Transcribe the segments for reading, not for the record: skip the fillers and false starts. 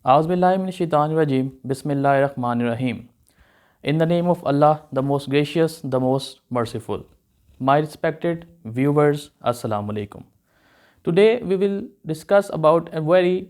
A'udhu billahi minash shaitanir rajim. Bismillahir rahmanir rahim. In the name of Allah, the most gracious, the most merciful. My respected viewers, Assalamu alaikum. Today we will discuss about a very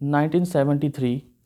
1973,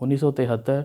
1973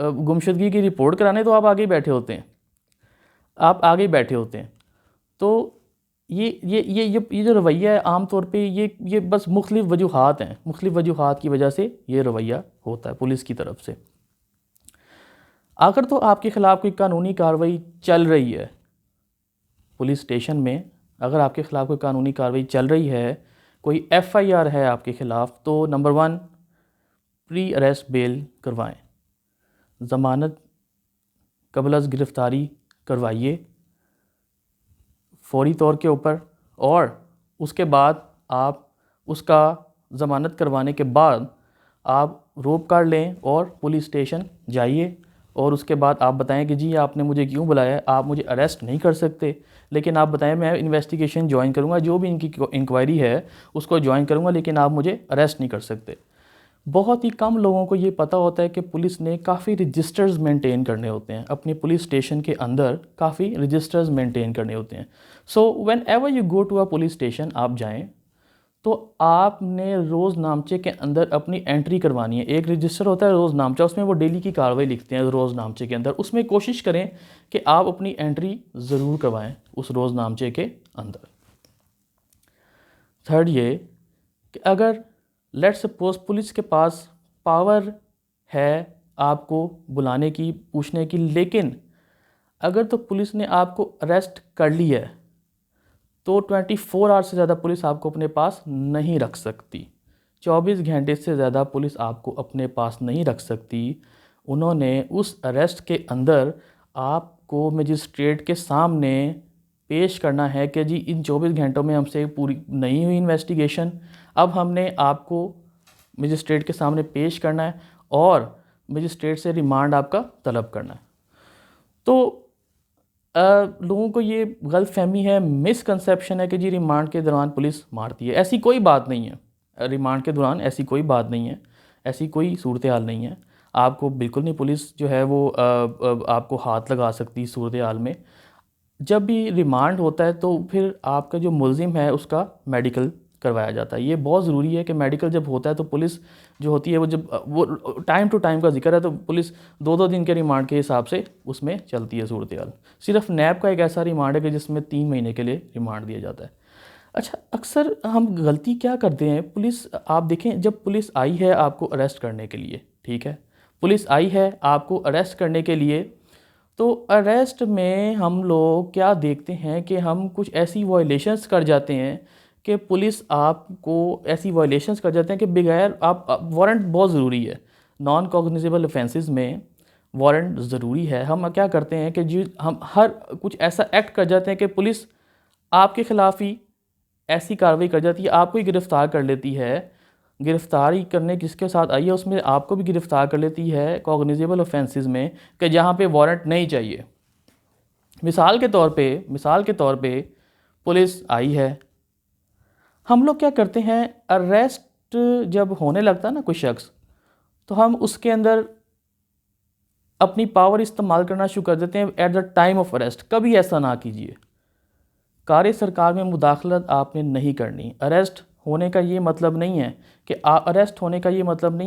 گمشدگی کی report کرانے تو آپ آگے ہی بیٹھے ہوتے ہیں، آپ آگے ہی بیٹھے ہوتے ہیں. تو یہ جو رویہ ہے عام طور پہ یہ بس مختلف وجوہات ہیں، مختلف وجوہات کی وجہ سے یہ رویہ ہوتا ہے پولیس کی طرف سے. اگر تو آپ کے خلاف کوئی قانونی کارروائی چل رہی ہے پولیس اسٹیشن میں، اگر آپ کے خلاف کوئی قانونی کارروائی چل رہی ہے، کوئی ایف آئی آر ہے آپ کے خلاف، تو نمبر 1 پری اریسٹ بیل کروائیں، ضمانت قبل از گرفتاری کروائیے فوری طور کے اوپر. اور اس کے بعد آپ اس کا ضمانت کروانے کے بعد آپ روپ کارڈ لیں اور پولیس اسٹیشن جائیے، اور اس کے بعد آپ بتائیں کہ جی آپ نے مجھے کیوں بلایا ہے. آپ مجھے اریسٹ نہیں کر سکتے، لیکن آپ بتائیں میں انویسٹیگیشن جوائن کروں گا، جو بھی ان کی انکوائری ہے اس کو جوائن کروں گا، لیکن آپ مجھے اریسٹ نہیں کر سکتے. بہت ہی کم لوگوں کو یہ پتہ ہوتا ہے کہ پولیس نے کافی رجسٹرز مینٹین کرنے ہوتے ہیں اپنی پولیس اسٹیشن کے اندر، کافی رجسٹرز مینٹین کرنے ہوتے ہیں. So whenever you go to a police station, آپ جائیں تو آپ نے روز نامچے کے اندر اپنی انٹری کروانی ہے. ایک رجسٹر ہوتا ہے روز نامچہ، اس میں وہ ڈیلی کی کارروائی لکھتے ہیں روز نامچے کے اندر. اس میں کوشش کریں کہ آپ اپنی انٹری ضرور کروائیں اس روز نامچے کے اندر. تھرڈ یہ کہ اگر لیٹ سپوز پولیس کے پاس پاور ہے آپ کو بلانے کی، پوچھنے کی، لیکن اگر تو پولیس نے آپ کو اریسٹ کر لی ہے تو 24 آور سے زیادہ پولیس آپ کو اپنے پاس نہیں رکھ سکتی. 24 گھنٹے سے زیادہ پولیس آپ کو اپنے پاس نہیں رکھ سکتی. انہوں نے اس اریسٹ کے اندر آپ کو مجسٹریٹ کے سامنے پیش کرنا ہے کہ جی ان 24 گھنٹوں میں ہم سے پوری نہیں ہوئی انویسٹیگیشن، اب ہم نے آپ کو مجسٹریٹ کے سامنے پیش کرنا ہے اور مجسٹریٹ سے ریمانڈ آپ کا طلب کرنا ہے. تو لوگوں کو یہ غلط فہمی ہے، مس کنسیپشن ہے کہ جی ریمانڈ کے دوران پولیس مارتی ہے. ایسی کوئی بات نہیں ہے، ریمانڈ کے دوران ایسی کوئی بات نہیں ہے، ایسی کوئی صورتحال نہیں ہے. آپ کو بالکل نہیں پولیس جو ہے وہ آپ کو ہاتھ لگا سکتی صورتحال میں. جب بھی ریمانڈ ہوتا ہے تو پھر آپ کا جو ملزم ہے اس کا میڈیکل کروایا جاتا ہے. یہ بہت ضروری ہے کہ میڈیکل جب ہوتا ہے تو پولیس جو ہوتی ہے وہ جب وہ ٹائم ٹو ٹائم کا ذکر ہے تو پولیس 2 دن کے ریمانڈ کے حساب سے اس میں چلتی ہے صورتحال. صرف نیب کا ایک ایسا ریمانڈ ہے کہ جس میں 3 مہینے کے لیے ریمانڈ دیا جاتا ہے. اچھا، اکثر ہم غلطی کیا کرتے ہیں، پولیس آپ دیکھیں جب پولیس آئی ہے آپ کو اریسٹ کرنے کے لیے، ٹھیک ہے، پولیس آئی ہے آپ کو اریسٹ کرنے کے لیے، تو اریسٹ میں ہم لوگ کیا دیکھتے ہیں کہ ہم کچھ ایسی وائلیشنز کر جاتے ہیں کہ پولیس آپ کو ایسی وائلیشنز کر جاتے ہیں کہ بغیر آپ وارنٹ بہت ضروری ہے. نان کوگنیزیبل افینسز میں وارنٹ ضروری ہے. ہم کیا کرتے ہیں کہ جی ہم ہر کچھ ایسا ایکٹ کر جاتے ہیں کہ پولیس آپ کے خلاف ہی ایسی کارروائی کر جاتی ہے، آپ کو ہی گرفتار کر لیتی ہے. گرفتاری کرنے کس کے ساتھ آئی ہے اس میں آپ کو بھی گرفتار کر لیتی ہے کوگنیزیبل افینسز میں کہ جہاں پہ وارنٹ نہیں چاہیے. مثال کے طور پہ پولیس آئی ہے، ہم لوگ کیا کرتے ہیں، اریسٹ جب ہونے لگتا ہے نا کوئی شخص، تو ہم اس کے اندر اپنی پاور استعمال کرنا شروع کر دیتے ہیں at the time of arrest. کبھی ایسا نہ کیجیے. کار سرکار میں مداخلت آپ نے نہیں کرنی. اریسٹ ہونے کا یہ مطلب نہیں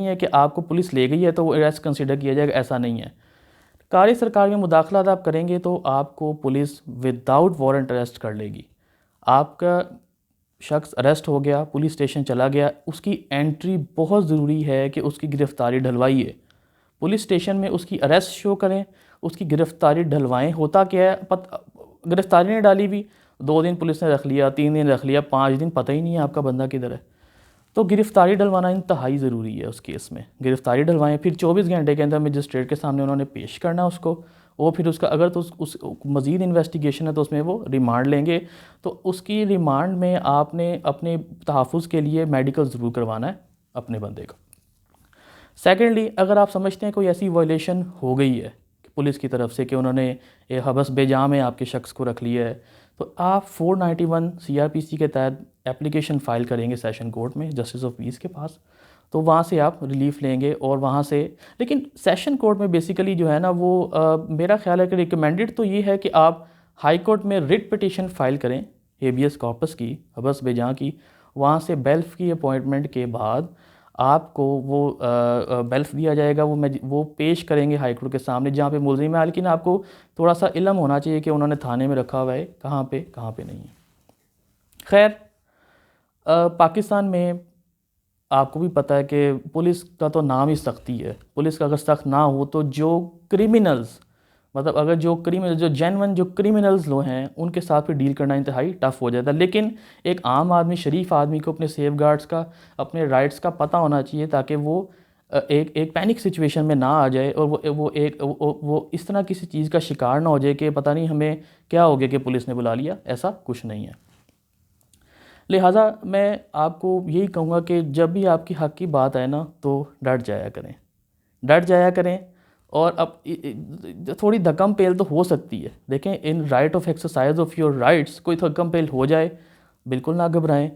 ہے کہ آپ کو پولیس لے گئی ہے تو وہ اریسٹ کنسیڈر کیا جائے گا، ایسا نہیں ہے. کار سرکار میں مداخلت آپ کریں گے تو آپ کو پولیس وداؤٹ وارنٹ اریسٹ کر لے گی. آپ کا شخص اریسٹ ہو گیا، پولیس اسٹیشن چلا گیا، اس کی انٹری بہت ضروری ہے کہ اس کی گرفتاری ڈھلوائیے. پولیس اسٹیشن میں اس کی اریسٹ شو کریں، اس کی گرفتاری ڈھلوائیں. ہوتا کیا ہے، گرفتاری نے ڈالی بھی، 2 دن پولیس نے رکھ لیا، 3 دن رکھ لیا، 5 دن پتہ ہی نہیں ہے آپ کا بندہ کدھر ہے. تو گرفتاری ڈلوانا انتہائی ضروری ہے اس کیس میں. گرفتاری ڈلوائیں، پھر 24 گھنٹے کے اندر مجسٹریٹ کے سامنے انہوں نے پیش کرنا اس کو. وہ پھر اس کا اگر تو اس مزید انویسٹیگیشن ہے تو اس میں وہ ریمانڈ لیں گے. تو اس کی ریمانڈ میں آپ نے اپنے تحفظ کے لیے میڈیکل ضرور کروانا ہے اپنے بندے کا. سیکنڈلی، اگر آپ سمجھتے ہیں کوئی ایسی وائلیشن ہو گئی ہے پولیس کی طرف سے کہ انہوں نے حبس بے جا میں آپ کے شخص کو رکھ لیا ہے، تو آپ 491 CRPC کے تحت اپلیکیشن فائل کریں گے سیشن کورٹ میں جسٹس آف پیس کے پاس. تو وہاں سے آپ ریلیف لیں گے اور وہاں سے، لیکن سیشن کورٹ میں بیسیکلی جو ہے نا وہ میرا خیال ہے کہ ریکمینڈڈ تو یہ ہے کہ آپ ہائی کورٹ میں ریٹ پٹیشن فائل کریں ہیبیس کارپس کی، حبس بے جا کی. وہاں سے بیلف کی اپوائنٹمنٹ کے بعد آپ کو وہ بیلف دیا جائے گا، وہ پیش کریں گے ہائی کورٹ کے سامنے جہاں پہ ملزم ہے، لیکن آپ کو تھوڑا سا علم ہونا چاہیے کہ انہوں نے تھانے میں رکھا ہوا ہے کہاں پہ نہیں ہے۔ خیر، پاکستان میں آپ کو بھی پتہ ہے کہ پولیس کا تو نام ہی سختی ہے۔ پولیس کا اگر سخت نہ ہو تو جو کرمنلز، مطلب اگر جو جینون جو کرمنلز لوگ ہیں ان کے ساتھ بھی ڈیل کرنا انتہائی ٹف ہو جاتا ہے۔ لیکن ایک عام آدمی، شریف آدمی کو اپنے سیف گارڈز کا، اپنے رائٹس کا پتہ ہونا چاہیے تاکہ وہ ایک پینک سچویشن میں نہ آ جائے اور وہ اس طرح کسی چیز کا شکار نہ ہو جائے کہ پتہ نہیں ہمیں کیا ہو گیا کہ پولیس نے بلا لیا، ایسا کچھ نہیں ہے۔ لہٰذا میں آپ کو یہی کہوں گا کہ جب بھی آپ کی حق کی بات آئے نا تو ڈٹ جایا کریں اور اب تھوڑی دھکم پیل تو ہو سکتی ہے۔ دیکھیں، in right of exercise of your rights کوئی دھکم پیل ہو جائے، بالکل نہ گھبرائیں۔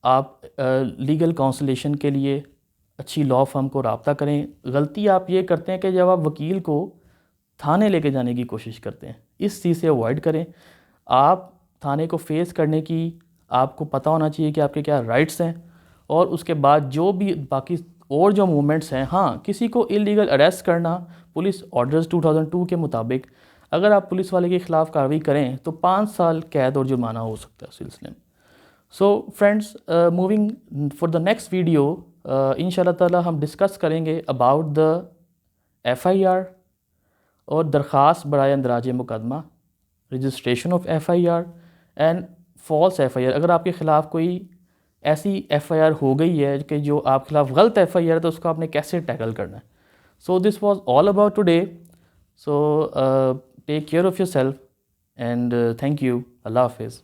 آپ لیگل کونسلیشن کے لیے اچھی لاء فرم کو رابطہ کریں۔ غلطی آپ یہ کرتے ہیں کہ جب آپ وکیل کو تھانے لے کے جانے کی کوشش کرتے ہیں، اس چیز سے اوائڈ کریں۔ آپ تھانے کو فیس کرنے کی آپ کو پتہ ہونا چاہیے کہ آپ کے کیا رائٹس ہیں، اور اس کے بعد جو بھی باقی اور جو موومنٹس ہیں، ہاں کسی کو اللیگل اریسٹ کرنا پولیس آرڈرز 2002 کے مطابق اگر آپ پولیس والے کے خلاف کارروائی کریں تو 5 سال قید اور جرمانہ ہو سکتا ہے اس سلسلے میں۔ سو friends, moving for the next video ان شاء اللہ تعالیٰ ہم ڈسکس کریں گے اباؤٹ دا FIR اور درخواست برائے اندراج مقدمہ، registration of FIR and false FIR۔ اگر آپ کے خلاف کوئی ایسی FIR ہو گئی ہے کہ جو آپ کے خلاف غلط FIR ہے تو اس کو آپ نے کیسے ٹیکل کرنا ہے۔ So this was all about today. So take care of yourself and thank you. اللہ حافظ۔